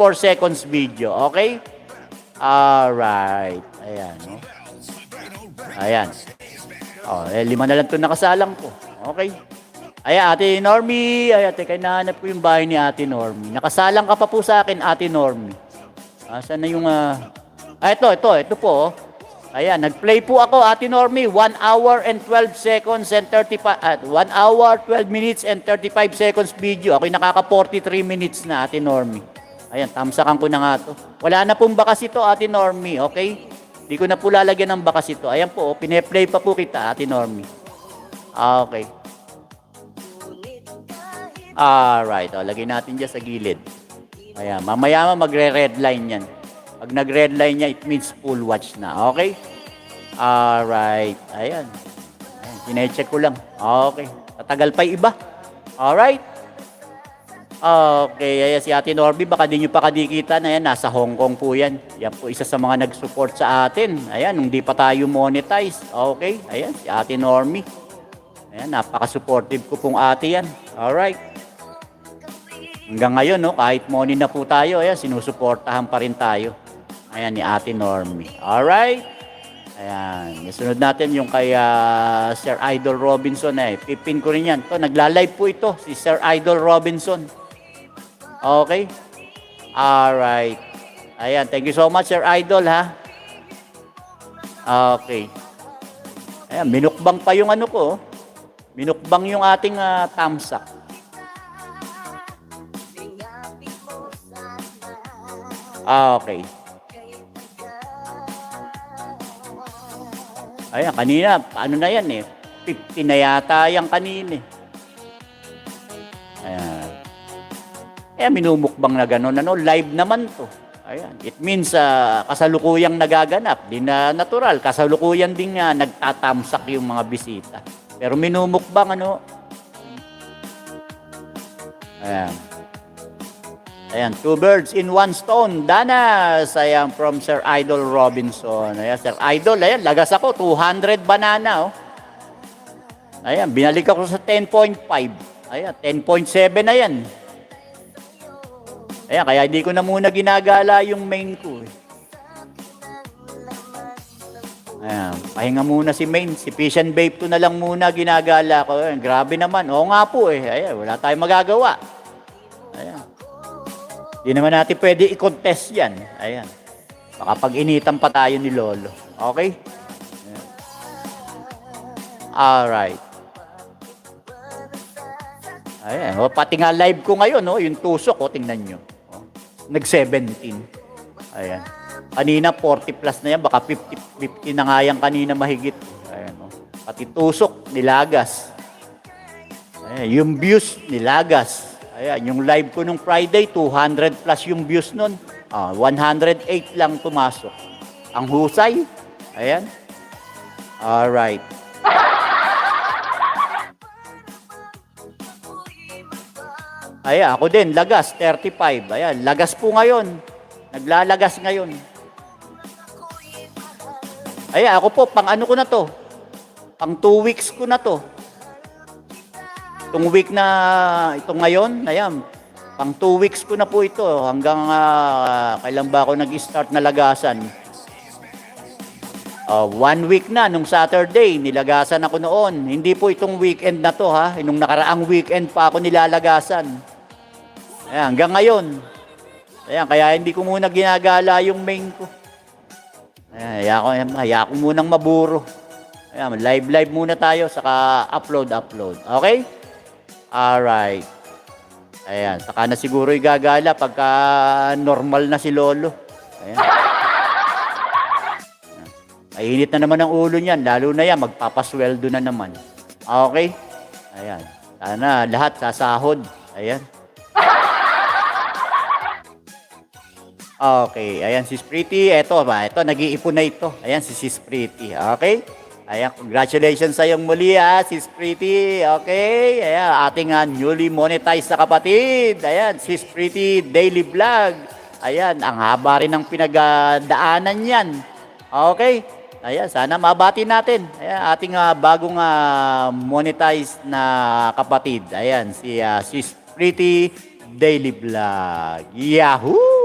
24 seconds video. Okay? Alright. Ayan. No? Ayan. Oh, 5 na lang ito nakasalang ko. Okay. Ayan, Ate Normie. Ayan, teka, nahanap ko yung bahay ni Ate Normie. Nakasalang ka pa po sa akin, Ate Normie. Saan na yung... ito po. Oh. Ayan, nag-play po ako, Ate Normie. 1 hour and 12 seconds and 1 hour, 12 minutes and 35 seconds video. Ako'y nakaka 43 minutes na, Ate Normie. Ayan, tamsakan ko na nga to. Wala na pong bakas ito, Ate Normie, okay? Hindi ko na po lalagyan ng bakas ito. Ayan po, pine-play pa po kita, Ate Normie. Okay. Alright, lagay natin dyan sa gilid. Ayan, mamaya magre-red line yan. Pag nag-red line niya, it means full watch na. Okay? Alright. Ayan. Sinecheck ko lang. Okay. Tatagal pa iba. Alright? Okay. Ayan si Ate Normie. Baka di nyo pa kadikitan. Ayan, nasa Hong Kong po yan. Yan po isa sa mga nag-support sa atin. Ayan, nung di pa tayo monetize. Okay? Ayan, si Ate Normie. Ayan, napaka-supportive ko pong ate yan. Alright. Hanggang ngayon, no, kahit money na po tayo, ayan, sinusuportahan pa rin tayo. Ayan, ni Ate Normie. Alright? Ayan. Nasunod natin yung kay Sir Idol Robinson. Pipin ko rin yan. Ito, nagla-live po ito, si Sir Idol Robinson. Okay? Alright. Ayan, thank you so much, Sir Idol, ha? Okay. Ayan, minukbang pa yung ano ko. Minukbang yung ating tamsak. Okay. Ayan, kanina, ano na yan 50 na yata yan kanina Ayan. Ayan, minumukbang na gano'n, live naman to. Ayan, it means kasalukuyang nagaganap, di na natural, kasalukuyan din nga nagtatamsak yung mga bisita. Pero minumukbang, Ayan. Ayan, 2 birds in 1 stone. Danas, ayan, from Sir Idol Robinson. Ayan, Sir Idol, ayan, lagas ako, 200 banana, Ayan, binalik ako sa 10.5. Ayan, 10.7 na yan. Ayan, kaya hindi ko na muna ginagala yung main ko. Ayan, pahinga muna si main. Si Fish and Babe to na lang muna ginagala ko. Ayan, grabe naman. Oo nga po Ayan, wala tayong magagawa. Ayan. Di naman natin pwede i-contest yan. Ayan. Baka pag-initan pa tayo ni Lolo. Okay? Ayan. Alright. Ayan. Pati nga live ko ngayon, yung tusok, tingnan nyo. Nag-17. Ayan. Kanina, 40 plus na yan. Baka 50 na nga yan kanina mahigit. Ayan. Pati tusok, nilagas. Ayan. Yung views, nilagas. Ayan, yung live ko nung Friday, 200 plus yung views nun. 108 lang pumasok. Ang husay. Ayan. Alright. Ayan, ako din, lagas, 35. Ayan, lagas po ngayon. Naglalagas ngayon. Ayan, ako po, pang ano ko na to? Pang 2 weeks ko na to. Itong week na, itong ngayon, ayan, pang 2 weeks ko na po ito. Hanggang kailan ba ako nag-start na lagasan? 1 week na, nung Saturday, nilagasan ako noon. Hindi po itong weekend na to, ha? Nung nakaraang weekend pa ako nilalagasan. Ayan, hanggang ngayon. Ayan, kaya hindi ko muna ginagala yung main ko. Ayan, haya ko munang maburo. Ayan, live muna tayo, saka upload. Okay? Alright. Ayan, saka na siguro igagala pagka normal na si Lolo. Ayan. Mainit na naman ang ulo niyan, lalo na yan, magpapasweldo na naman. Okay? Ayan. Sana lahat sasahod. Ayan. Okay, ayan si Pretty. Ito, nag-iipon na ito. Ayan si Sis Pretty. Okay? Ayan, congratulations sa iyong muli Sis Pretty. Okay? Ayan, ating newly monetized na kapatid. Ayan, Sis Pretty Daily Vlog. Ayan, ang haba rin ng pinagdaanan yan. Okay? Ayan, sana mabati natin. Ayan, ating bagong monetized na kapatid. Ayan, si Sis Pretty Daily Vlog. Yahoo!